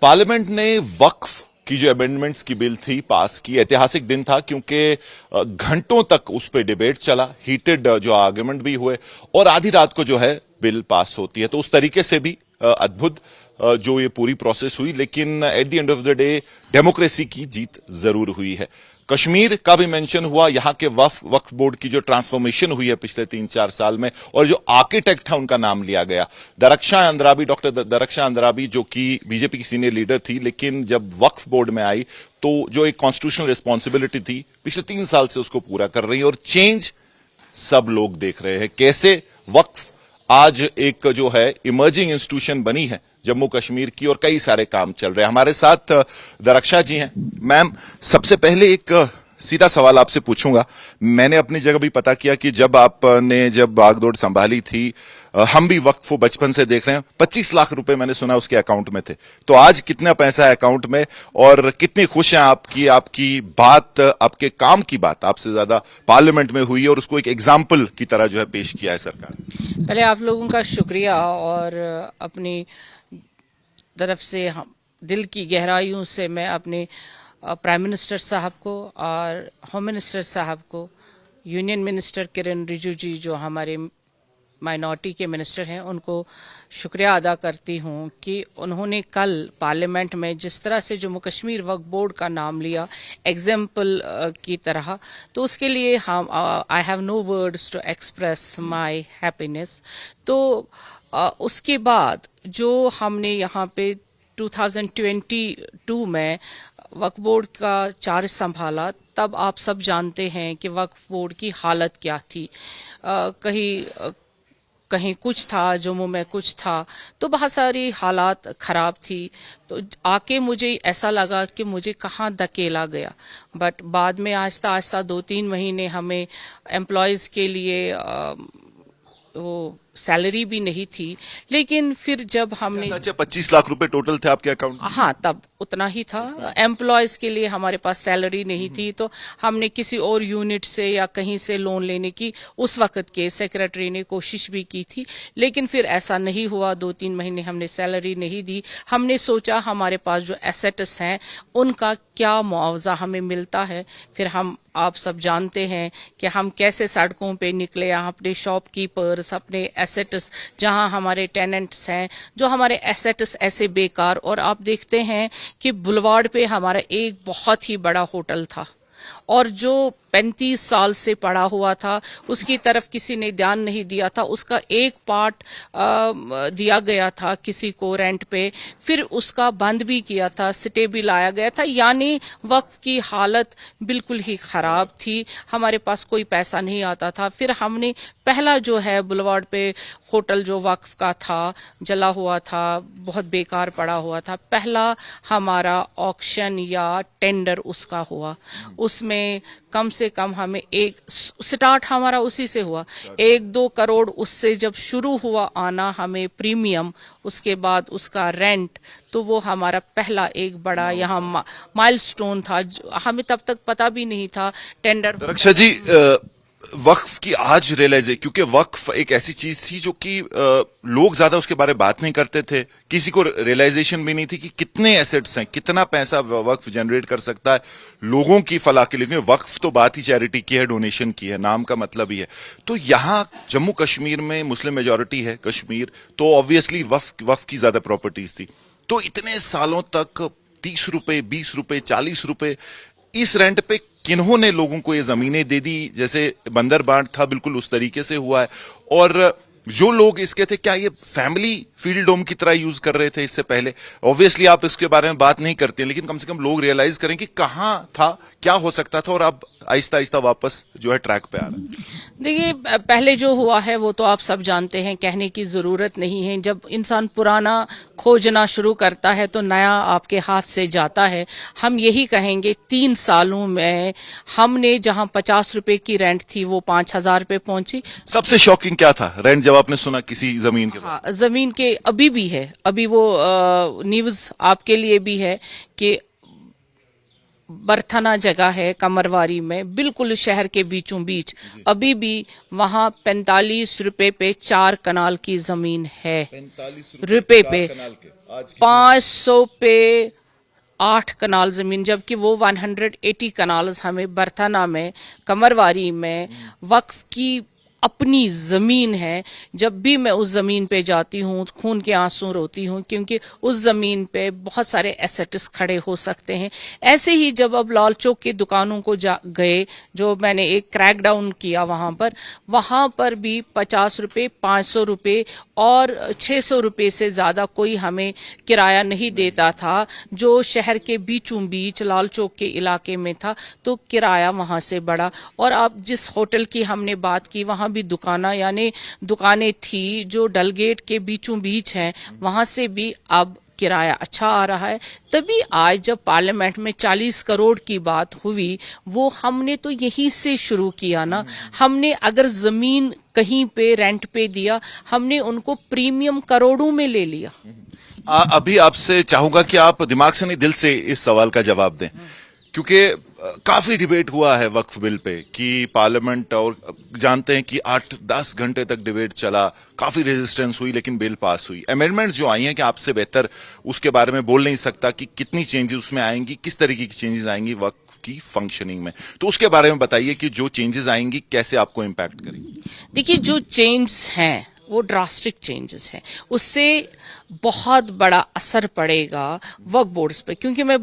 Parliament ने वक्फ की जो अमेंडमेंट्स की बिल थी पास की। ऐतिहासिक दिन था क्योंकि घंटों तक उस पर डिबेट चला, हीटेड जो आर्गुमेंट भी हुए और आधी रात को जो है बिल पास होती है। तो उस तरीके से भी अद्भुत जो ये पूरी प्रोसेस हुई, लेकिन at the end of the day democracy की जीत जरूर हुई है। कश्मीर का भी मेंशन हुआ, यहां के वक्फ बोर्ड की जो ट्रांसफॉर्मेशन हुई है पिछले 3-4 साल में, और जो आर्किटेक्ट है उनका नाम लिया गया, दरख्शां अंद्राबी, डॉक्टर दरख्शां अंद्राबी, जो कि बीजेपी की सीनियर लीडर थी, लेकिन जब वक्फ बोर्ड में आई तो जो एक कॉन्स्टिट्यूशनल रिस्पॉन्सिबिलिटी थी पिछले 3 साल से उसको पूरा कर रही है। और चेंज सब लोग देख रहे हैं, कैसे वक्फ आज एक जो है इमर्जिंग इंस्टीट्यूशन बनी है जम्मू कश्मीर की, और कई सारे काम चल रहे हैं। हमारे साथ दरख्शां जी हैं। मैम, सबसे पहले एक सीधा सवाल आपसे पूछूंगा। मैंने अपनी जगह भी पता किया कि जब आपने बागडोर संभाली थी, हम भी वक्फ को बचपन से देख रहे हैं, 25 लाख रुपए मैंने सुना उसके अकाउंट में थे। तो आज कितना पैसा है अकाउंट में, और कितनी खुश हैं आपकी बात, आपके काम की बात आपसे ज्यादा पार्लियामेंट में हुई है और उसको एक एग्जाम्पल की तरह जो है पेश किया है सरकार। पहले आप लोगों का शुक्रिया, और अपनी तरफ से दिल की गहराइयों से मैं अपने प्राइम मिनिस्टर साहब को और होम मिनिस्टर साहब को, यूनियन मिनिस्टर किरण रिजिजू जो हमारे माइनॉरिटी के मिनिस्टर हैं, उनको शुक्रिया अदा करती हूं कि उन्होंने कल पार्लियामेंट में जिस तरह से जम्मू कश्मीर वक्फ बोर्ड का नाम लिया एग्जाम्पल की तरह, तो उसके लिए हम I have no words to express my happiness. तो उसके बाद जो हमने यहाँ पे 2022 में वक्फ बोर्ड का चार्ज संभाला, तब आप सब जानते हैं कि वक्फ बोर्ड की हालत क्या थी। कहीं कुछ था, जम्मू में कुछ था, तो बहुत सारी हालात खराब थी। तो आके मुझे ऐसा लगा कि मुझे कहाँ धकेला गया। बट बाद में आहिस्ता आहिस्ता 2-3 महीने हमें एम्प्लॉयज के लिए वो सैलरी भी नहीं थी, लेकिन फिर जब हमने 25 लाख रुपए टोटल थे आपके अकाउंट में? हाँ, तब उतना ही था। एम्प्लॉयज के लिए हमारे पास सैलरी नहीं थी, तो हमने किसी और यूनिट से या कहीं से लोन लेने की उस वक्त के सेक्रेटरी ने कोशिश भी की थी, लेकिन फिर ऐसा नहीं हुआ। 2-3 महीने हमने सैलरी नहीं दी। हमने सोचा हमारे पास जो एसेट्स हैं उनका क्या मुआवजा हमें मिलता है। फिर आप सब जानते हैं कि हम कैसे सड़कों पे निकले, अपने शॉपकीपर्स, अपने एसेट्स, जहां हमारे टेनेंट्स हैं, जो हमारे एसेट्स ऐसे बेकार। और आप देखते हैं कि बुलवाड़ पे हमारा एक बहुत ही बड़ा होटल था, और जो 35 साल से पड़ा हुआ था, उसकी तरफ किसी ने ध्यान नहीं दिया था। उसका एक पार्ट दिया गया था किसी को रेंट पे, फिर उसका बंद भी किया था, स्टे भी लाया गया था। यानी वक्फ की हालत बिल्कुल ही खराब थी, हमारे पास कोई पैसा नहीं आता था। फिर हमने पहला जो है बुलवाड़ पे होटल जो वक्फ का था, जला हुआ था, बहुत बेकार पड़ा हुआ था, पहला हमारा ऑक्शन या टेंडर उसका हुआ। उसमें कम से कम हमें स्टार्ट हमारा उसी से हुआ, 1-2 करोड़ उससे जब शुरू हुआ आना हमें प्रीमियम, उसके बाद उसका रेंट, तो वो हमारा पहला एक बड़ा यहाँ माइलस्टोन था। हमें तब तक पता भी नहीं था टेंडर। दरख्शां जी, वक्फ की आज रियलाइज, क्योंकि वक्फ एक ऐसी चीज थी जो कि लोग ज्यादा उसके बारे में बात नहीं करते थे, किसी को रियलाइजेशन भी नहीं थी कि कितने एसेट्स हैं, कितना पैसा वक्फ जनरेट कर सकता है लोगों की फलाह के लिए। वक्फ तो बात ही चैरिटी की है, डोनेशन की है, नाम का मतलब ही है। तो यहाँ जम्मू कश्मीर में मुस्लिम मेजोरिटी है कश्मीर, तो ऑब्वियसली वक्फ की ज्यादा प्रॉपर्टीज थी। तो इतने सालों तक 30 रुपए, 20 रुपए, 40 रुपए इस रेंट पे किन्होंने लोगों को ये जमीनें दे दी? जैसे बंदर बांट था, बिल्कुल उस तरीके से हुआ है। और जो लोग इसके थे, क्या ये फैमिली फील्ड होम की तरह यूज कर रहे थे इससे पहले? ऑब्वियसली आप इसके बारे में बात नहीं करते, लेकिन कम से कम लोग रियलाइज करें कि कहां था, क्या हो सकता था, और अब आहिस्ता आहिस्ता वापस जो है ट्रैक पे आ रहा है। देखिए, पहले जो हुआ है वो तो आप सब जानते हैं, कहने की जरूरत नहीं है। जब इंसान पुराना खोजना शुरू करता है तो नया आपके हाथ से जाता है। हम यही कहेंगे, 3 सालों में हमने जहां 50 रुपए की रेंट थी वो 5,000 रुपए पहुंची। सबसे शॉकिंग क्या था रेंट जब आपने सुना किसी जमीन के? हाँ, जमीन के अभी भी है, अभी वो न्यूज आपके लिए भी है कि बरथना जगह है कमरवारी में, बिल्कुल शहर के बीचों बीच, अभी भी वहां 45 रुपए पे 4 कनाल की जमीन है। 45 रुपए पे, 500 पे 8 कनाल जमीन, जबकि वो 180 कनाल्स हमें बरथाना में, कमरवारी में वक्फ की अपनी जमीन है। जब भी मैं उस जमीन पे जाती हूँ खून के आंसू रोती हूँ, क्योंकि उस जमीन पे बहुत सारे एसेट्स खड़े हो सकते हैं। ऐसे ही जब अब लाल चौक की दुकानों को गए, जो मैंने एक क्रैक डाउन किया वहां पर भी 50 रुपए, 500 रुपए और 600 रुपए से ज्यादा कोई हमें किराया नहीं देता था, जो शहर के बीचों बीच लाल चौक के इलाके में था, तो किराया वहां से बढ़ा। और अब जिस होटल की हमने बात की, वहां भी दुकानें थी जो डलगेट के बीचों बीच हैं, वहां से भी अब किराया अच्छा आ रहा है। तभी आज जब पार्लियामेंट में 40 करोड़ की बात हुई, वो हमने तो यहीं से शुरू किया ना। हमने अगर जमीन कहीं पे रेंट पे दिया, हमने उनको प्रीमियम करोड़ों में ले लिया। अभी आपसे चाहूंगा कि आप दिमाग से नहीं दिल से इस सवाल का जवाब दें, क्योंकि काफी डिबेट हुआ है वक्फ बिल पे कि पार्लियामेंट, और जानते हैं कि 8-10 घंटे तक डिबेट चला, काफी रेजिस्टेंस हुई, लेकिन बिल पास हुई। अमेंडमेंट्स जो आई हैं, कि आपसे बेहतर उसके बारे में बोल नहीं सकता कि कितनी चेंजेस उसमें आएंगी, किस तरीके की चेंजेस आएंगी वक्फ की फंक्शनिंग में। तो उसके बारे में बताइए कि जो चेंजेस आएंगी कैसे आपको इम्पैक्ट करेंगी। देखिए, जो चेंजेस हैं वो ड्रास्टिक चेंजेस हैं, उससे बहुत बड़ा असर पड़ेगा वक्फ बोर्ड्स पे, क्योंकि मैं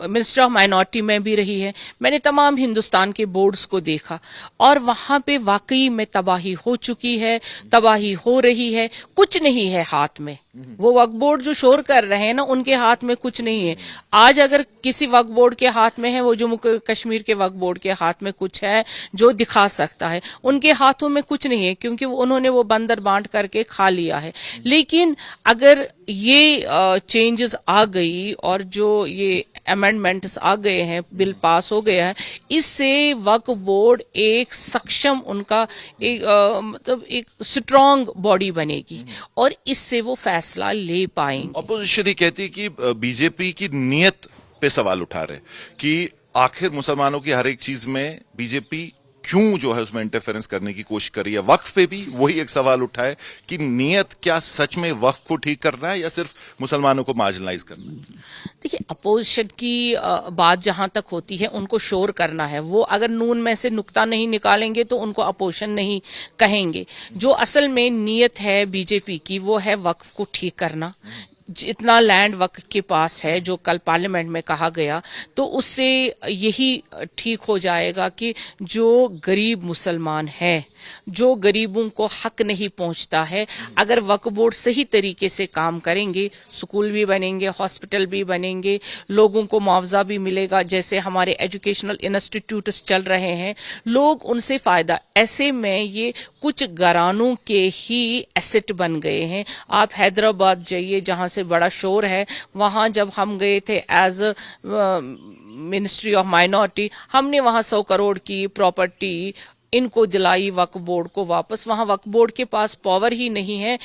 मिनिस्टर ऑफ माइनॉरिटी में भी रही है, मैंने तमाम हिंदुस्तान के बोर्ड्स को देखा, और वहां पे वाकई में तबाही हो चुकी है, तबाही हो रही है, कुछ नहीं है हाथ में। वो वक्फ बोर्ड जो शोर कर रहे हैं ना, उनके हाथ में कुछ नहीं है। आज अगर किसी वक्फ बोर्ड के हाथ में है, वो जम्मू कश्मीर के वक्फ बोर्ड के हाथ में कुछ है जो दिखा सकता है, उनके हाथों में कुछ नहीं है, क्योंकि उन्होंने वो बंदर बांट करके खा लिया है। लेकिन अगर ये चेंजेस आ गई और जो ये अमेंडमेंट्स आ गए हैं, बिल पास हो गया है, इससे वक्फ बोर्ड एक सक्षम, उनका मतलब एक स्ट्रांग बॉडी बनेगी और इससे वो फैसला ले पाएंगे। ऑपोजिशन ही कहती है कि बीजेपी की नीयत पे सवाल उठा रहे कि आखिर मुसलमानों की हर एक चीज में बीजेपी क्यों जो है उसमें इंटरफेरेंस करने की कोशिश कर रही है। वक्फ पे भी वही एक सवाल उठा है कि नीयत क्या सच में वक्फ को ठीक करना है या सिर्फ मुसलमानों को मार्जिनलाइज करना है। देखिए, अपोजिशन की बात जहां तक होती है, उनको शोर करना है। वो अगर नून में से नुक्ता नहीं निकालेंगे तो उनको अपोजिशन नहीं कहेंगे। जो असल में नीयत है बीजेपी की, वो है वक्फ को ठीक करना। जितना लैंड वक्फ के पास है, जो कल पार्लियामेंट में कहा गया, तो उससे यही ठीक हो जाएगा कि जो गरीब मुसलमान है, जो गरीबों को हक नहीं पहुंचता है, अगर वक्फ बोर्ड सही तरीके से काम करेंगे, स्कूल भी बनेंगे, हॉस्पिटल भी बनेंगे, लोगों को मुआवजा भी मिलेगा, जैसे हमारे एजुकेशनल इंस्टीट्यूट्स चल रहे हैं, लोग उनसे फायदा। ऐसे में ये कुछ घरानों के ही एसेट बन गए हैं। आप हैदराबाद जाइए, जहां से बड़ा शोर है, वहां जब हम गए थे एज मिनिस्ट्री ऑफ माइनॉरिटी, हमने वहां 100 करोड़ की प्रॉपर्टी इनको दिलाई वक्फ बोर्ड को वापस। वहां वक्फ बोर्ड के पास पावर ही नहीं है।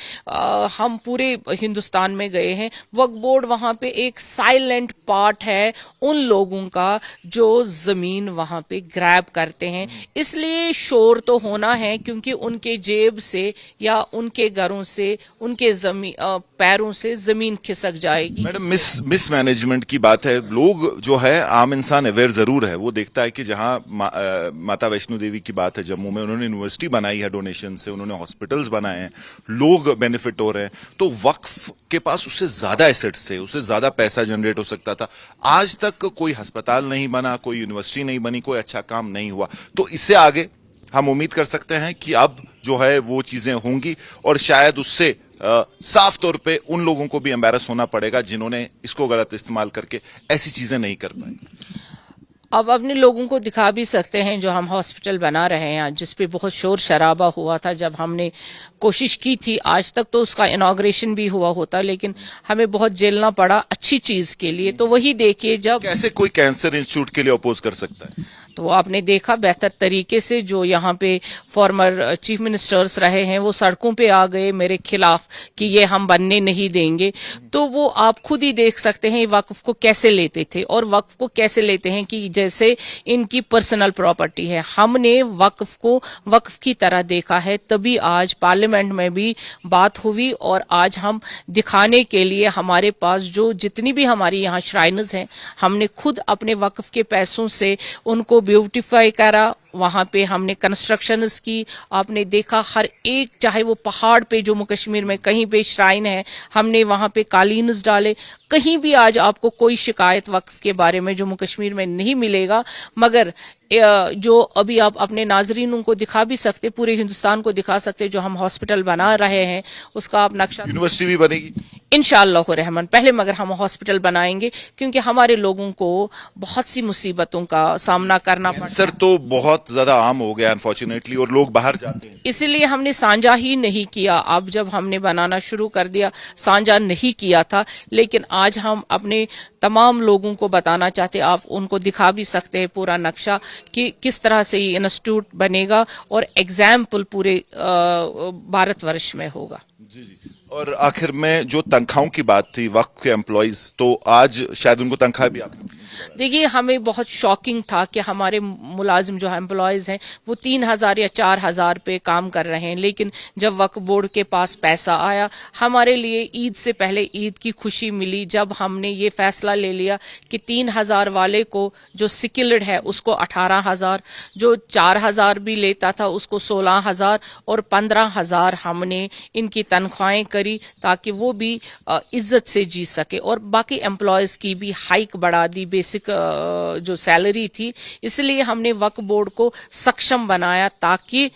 हम पूरे हिंदुस्तान में गए हैं, वक्फ बोर्ड वहां पे एक साइलेंट पार्ट है उन लोगों का जो जमीन वहां पे ग्रैब करते हैं। इसलिए शोर तो होना है, क्योंकि उनके जेब से या उनके घरों से, उनके पैरों से जमीन खिसक जाएगी। मैडम, मिसमैनेजमेंट की बात है। लोग जो है, आम इंसान अवेयर जरूर है, वो देखता है कि जहां माता वैष्णो देवी की बात है जम्मू में, उन्होंने यूनिवर्सिटी बनाई है डोनेशन से, उन्होंने हॉस्पिटल्स बनाए हैं, लोग बेनिफिट हो रहे हैं, तो वक्फ के पास उससे ज्यादा एसेट्स थे, उससे ज्यादा पैसा जनरेट हो सकता था। आज तक कोई अस्पताल नहीं बना, कोई यूनिवर्सिटी नहीं बनी, कोई अच्छा काम नहीं हुआ। तो इससे आगे हम उम्मीद कर सकते हैं कि अब जो है वो चीजें होंगी, और शायद उससे साफ तौर पे उन लोगों को भी एम्बैरस होना पड़ेगा जिन्होंने इसको गलत इस्तेमाल करके ऐसी चीजें नहीं कर पाई। अब अपने लोगों को दिखा भी सकते हैं, जो हम हॉस्पिटल बना रहे हैं, जिसपे बहुत शोर शराबा हुआ था जब हमने कोशिश की थी। आज तक तो उसका इनॉग्रेशन भी हुआ होता, लेकिन हमें बहुत झेलना पड़ा अच्छी चीज के लिए। तो वही देखिए, जब कैसे कोई कैंसर इंस्टीट्यूट के लिए अपोज कर सकता है? तो आपने देखा बेहतर तरीके से जो यहाँ पे फॉर्मर चीफ मिनिस्टर्स रहे हैं वो सड़कों पे आ गए मेरे खिलाफ कि ये हम बनने नहीं देंगे। तो वो आप खुद ही देख सकते हैं वक्फ को कैसे लेते थे और वक्फ को कैसे लेते हैं कि जैसे इनकी पर्सनल प्रॉपर्टी है। हमने वक्फ को वक्फ की तरह देखा है, तभी आज पार्लियामेंट में भी बात हुई और आज हम दिखाने के लिए हमारे पास जो जितनी भी हमारी यहाँ श्राइनर्स हैं हमने खुद अपने वक्फ के पैसों से उनको ब्यूटिफाई करा। वहां पे हमने कंस्ट्रक्शंस की, आपने देखा हर एक, चाहे वो पहाड़ पे जम्मू कश्मीर में कहीं पे श्राइन है हमने वहां पे कालीन्स डाले। कहीं भी आज आपको कोई शिकायत वक्फ के बारे में जम्मू कश्मीर में नहीं मिलेगा। मगर जो अभी आप अपने नाजरीनों को दिखा भी सकते, पूरे हिंदुस्तान को दिखा सकते, जो हम हॉस्पिटल बना रहे हैं उसका आप नक्शा, यूनिवर्सिटी भी बनेगी इंशाअल्लाह रहमान। पहले मगर हम हॉस्पिटल बनाएंगे क्योंकि हमारे लोगों को बहुत सी मुसीबतों का सामना करना पड़ता है। सर तो बहुत ज्यादा आम हो गया अनफॉर्चुनेटली और लोग बाहर जाते हैं, इसलिए हमने साझा ही नहीं किया। अब जब हमने बनाना शुरू कर दिया, साझा नहीं किया था, लेकिन आज हम अपने तमाम लोगों को बताना चाहते, आप उनको दिखा भी सकते हैं पूरा नक्शा कि किस तरह से ये इंस्टीट्यूट बनेगा और एग्जाम्पल पूरे भारतवर्ष में होगा। जी जी। और आखिर में जो तनख्वाहों की बात थी वक्फ के एम्प्लॉइज, तो आज शायद उनको तनख्वाह भी आप देखिए, हमें बहुत शॉकिंग था कि हमारे मुलाजिम जो एम्प्लॉयज हैं वो 3,000 या 4,000 पे काम कर रहे हैं, लेकिन जब वक्फ बोर्ड के पास पैसा आया, हमारे लिए ईद से पहले ईद की खुशी मिली जब हमने ये फैसला ले लिया कि 3,000 वाले को जो स्किल्ड है उसको 18,000, जो 4,000 भी लेता था उसको 16,000 और 15,000 हमने इनकी तनख्वाहें करी ताकि वो भी इज्जत से जी सके। और बाकी एम्प्लॉयज की भी हाइक बढ़ा दी, बेसिक जो सैलरी थी। इसलिए हमने वक्फ बोर्ड को सक्षम बनाया ताकि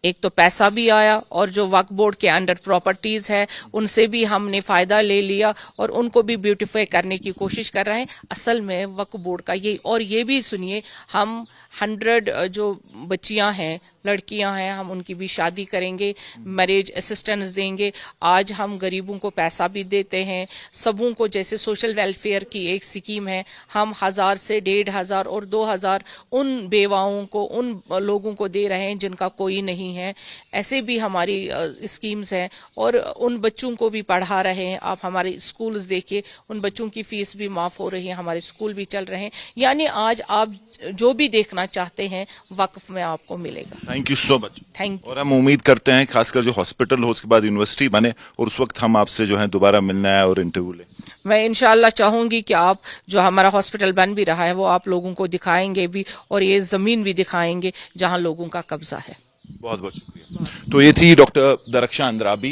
एक तो पैसा भी आया और जो वक्फ बोर्ड के अंडर प्रॉपर्टीज है उनसे भी हमने फायदा ले लिया और उनको भी ब्यूटिफाई करने की कोशिश कर रहे हैं। असल में वक्फ बोर्ड का ये, और ये भी सुनिए, हम 100 जो बच्चियां हैं, लड़कियां हैं, हम उनकी भी शादी करेंगे, मैरिज असिस्टेंस देंगे। आज हम गरीबों को पैसा भी देते हैं, सबों को, जैसे सोशल वेलफेयर की एक स्कीम है, हम 1,000 से 1,500 और 2,000 उन बेवाओं को, उन लोगों को दे रहे हैं जिनका कोई नहीं है। ऐसे भी हमारी स्कीम्स हैं और उन बच्चों को भी पढ़ा रहे हैं। आप हमारे स्कूल्स देखिए, उन बच्चों की फीस भी माफ हो रही है, हमारे स्कूल भी चल रहे हैं। यानी आज आप जो भी देखना चाहते हैं वक्फ में आपको मिलेगा। Thank you so much. Thank you. और हम उम्मीद करते हैं खासकर जो हॉस्पिटल हो उसके बाद यूनिवर्सिटी बने और उस वक्त हम आपसे जो है दोबारा मिलना है और इंटरव्यू लें। मैं इंशाल्लाह चाहूंगी कि आप जो हमारा हॉस्पिटल बन भी रहा है वो आप लोगों को दिखाएंगे भी और ये जमीन भी दिखाएंगे जहां लोगों का कब्जा है। बहुत बहुत शुक्रिया। तो ये थी डॉक्टर दरख्शां अंद्राबी,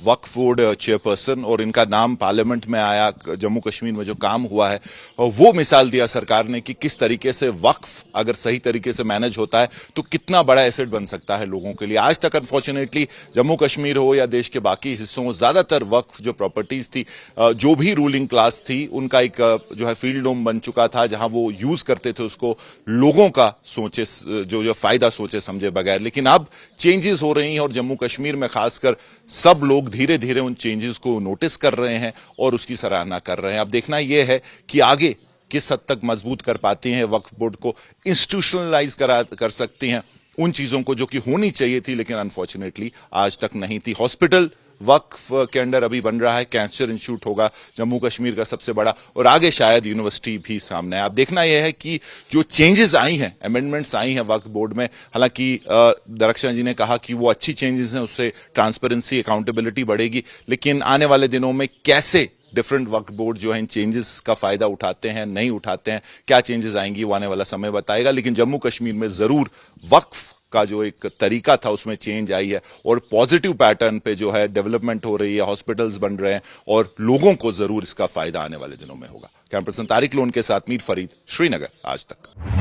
वक्फ बोर्ड चेयरपर्सन, और इनका नाम पार्लियामेंट में आया। जम्मू कश्मीर में जो काम हुआ है वो मिसाल दिया सरकार ने कि किस तरीके से वक्फ अगर सही तरीके से मैनेज होता है तो कितना बड़ा एसेट बन सकता है लोगों के लिए। आज तक अनफॉर्चुनेटली जम्मू कश्मीर हो या देश के बाकी हिस्सों में ज्यादातर वक्फ जो प्रॉपर्टीज थी, जो भी रूलिंग क्लास थी, उनका एक जो है फील्ड होम बन चुका था जहां वो यूज करते थे उसको लोगों का सोचे, जो फायदा सोचे समझे बगैर। लेकिन अब चेंजेस हो रही हैं और जम्मू कश्मीर में खासकर सब लोग धीरे धीरे उन चेंजेस को नोटिस कर रहे हैं और उसकी सराहना कर रहे हैं। अब देखना यह है कि आगे किस हद तक मजबूत कर पाती हैं, वक्फ बोर्ड को इंस्टीट्यूशनलाइज कर सकती हैं उन चीजों को जो कि होनी चाहिए थी लेकिन अनफॉर्चुनेटली आज तक नहीं थी। हॉस्पिटल वक्फ के अंडर अभी बन रहा है, कैंसर इंस्टीट्यूट होगा जम्मू कश्मीर का सबसे बड़ा, और आगे शायद यूनिवर्सिटी भी सामने है। अब देखना यह है कि जो चेंजेस आई हैं, अमेंडमेंट्स आई हैं वक्फ बोर्ड में, हालांकि दरख्शां जी ने कहा कि वो अच्छी चेंजेस हैं, उससे ट्रांसपेरेंसी, अकाउंटेबिलिटी बढ़ेगी, लेकिन आने वाले दिनों में कैसे डिफरेंट वक्फ बोर्ड जो है इन चेंजेस का फायदा उठाते हैं, नहीं उठाते हैं, क्या चेंजेस आएंगी वो आने वाला समय बताएगा। लेकिन जम्मू कश्मीर में जरूर वक्फ का जो एक तरीका था उसमें चेंज आई है और पॉजिटिव पैटर्न पे जो है डेवलपमेंट हो रही है, हॉस्पिटल्स बन रहे हैं और लोगों को जरूर इसका फायदा आने वाले दिनों में होगा। कैमरा पर्सन तारिक लोन के साथ मीर फरीद, श्रीनगर, आज तक।